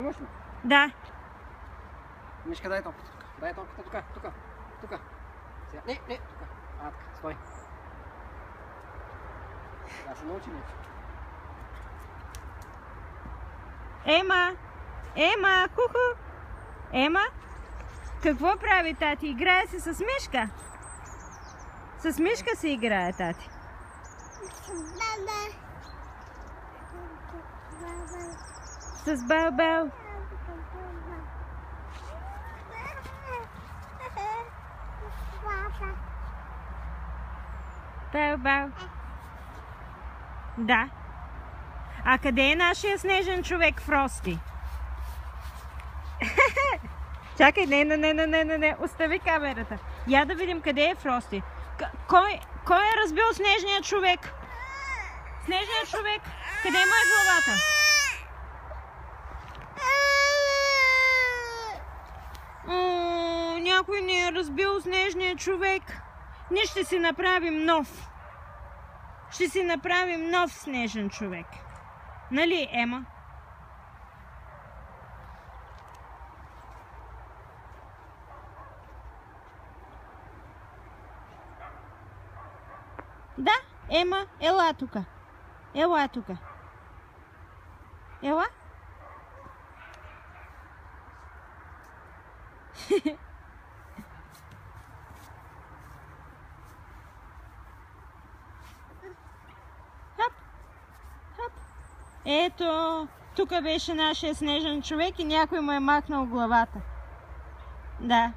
Точно? Да. Мишка, дай топката тук. Дай топката тук. Сега. Не, тук. Така, стой. Да се научи нещо. Ема, хуху. Ема, какво прави тати? Играе се с мишка? С мишка се играе тати. С Бал-Бал. Бал-Бал. Да. А къде е нашия снежен човек Фрости? Чакай, не. Остави камерата. Я да видим къде е Фрости. Кой е разбил снежния човек? Снежният човек. Къде му е главата? Някой не е разбил снежния човек. Ние ще си направим нов. Ще си направим нов снежен човек. Нали, Ема? Да, Ема, ела тука. Ела тука. Ела? Хоп. Ето, тук беше нашия снежен човек и някой му е махнал главата. Да.